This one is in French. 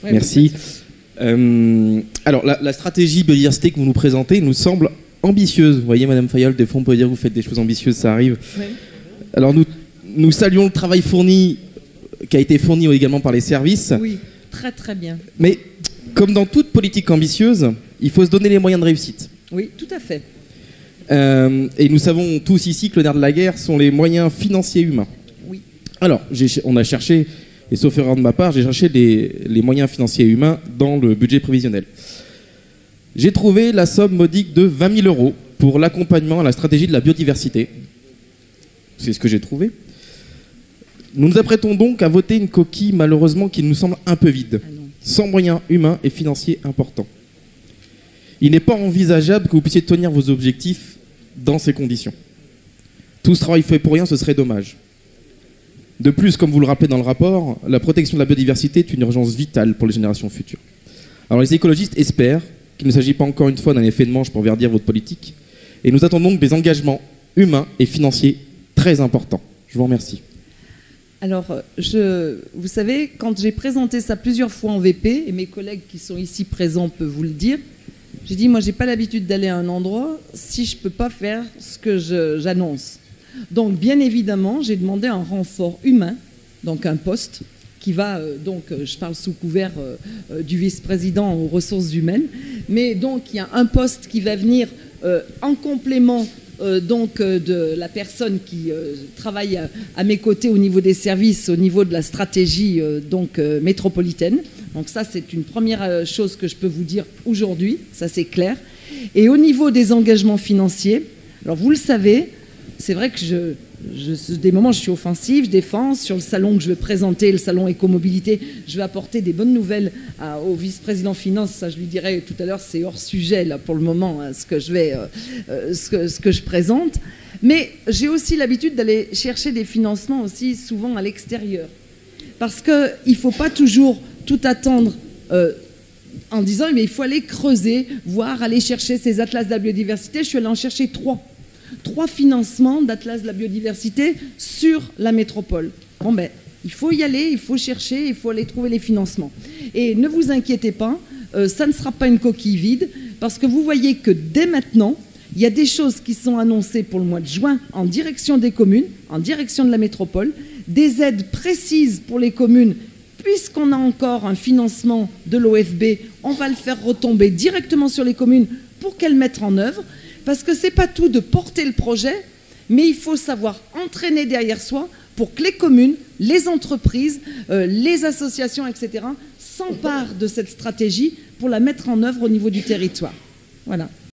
Ouais, Merci. Alors, la stratégie biodiversité que vous nous présentez nous semble ambitieuse. Vous voyez, Madame Fayolle, des fois on peut dire que vous faites des choses ambitieuses, ça arrive. Ouais. Alors, nous saluons le travail fourni, qui a été fourni également par les services. Oui, très très bien. Mais, comme dans toute politique ambitieuse, il faut se donner les moyens de réussite. Oui, tout à fait. Et nous savons tous ici que le nerf de la guerre sont les moyens financiers humains. Oui. Alors, on a cherché, et sauf erreur de ma part, j'ai cherché les moyens financiers humains dans le budget prévisionnel. J'ai trouvé la somme modique de 20 000 € pour l'accompagnement à la stratégie de la biodiversité. C'est ce que j'ai trouvé. Nous nous apprêtons donc à voter une coquille, malheureusement, qui nous semble un peu vide, sans moyens humains et financiers importants. Il n'est pas envisageable que vous puissiez tenir vos objectifs dans ces conditions. Tout ce travail fait pour rien, ce serait dommage. De plus, comme vous le rappelez dans le rapport, la protection de la biodiversité est une urgence vitale pour les générations futures. Alors les écologistes espèrent qu'il ne s'agit pas encore une fois d'un effet de manche pour verdir votre politique, et nous attendons donc des engagements humains et financiers très importants. Je vous remercie. Alors, vous savez, quand j'ai présenté ça plusieurs fois en VP, et mes collègues qui sont ici présents peuvent vous le dire, j'ai dit, moi, j'ai pas l'habitude d'aller à un endroit si je peux pas faire ce que j'annonce. Donc, bien évidemment, j'ai demandé un renfort humain, donc un poste, qui va, je parle sous couvert du vice-président aux ressources humaines, mais donc, il y a un poste qui va venir en complément de la personne qui travaille à mes côtés au niveau des services, au niveau de la stratégie métropolitaine. Donc ça, c'est une première chose que je peux vous dire aujourd'hui, ça c'est clair. Et au niveau des engagements financiers, alors vous le savez, c'est vrai que des moments je suis offensive, je défends. Sur le salon que je vais présenter, le salon écomobilité, je vais apporter des bonnes nouvelles au vice-président finance. Ça, je lui dirai tout à l'heure, c'est hors sujet là pour le moment, hein, ce que je présente. Mais j'ai aussi l'habitude d'aller chercher des financements aussi souvent à l'extérieur, parce que il faut pas toujours tout attendre. En disant, mais il faut aller creuser, voir, aller chercher ces atlas de la biodiversité. Je suis allée en chercher 3 financements d'Atlas de la biodiversité sur la métropole. Bon ben, il faut y aller, il faut chercher, il faut aller trouver les financements. Et ne vous inquiétez pas, ça ne sera pas une coquille vide, parce que vous voyez que dès maintenant, il y a des choses qui sont annoncées pour le mois de juin en direction des communes, en direction de la métropole, des aides précises pour les communes. Puisqu'on a encore un financement de l'OFB, on va le faire retomber directement sur les communes pour qu'elles mettent en œuvre. Parce que c'est pas tout de porter le projet, mais il faut savoir entraîner derrière soi pour que les communes, les entreprises, les associations, etc., s'emparent de cette stratégie pour la mettre en œuvre au niveau du territoire. Voilà.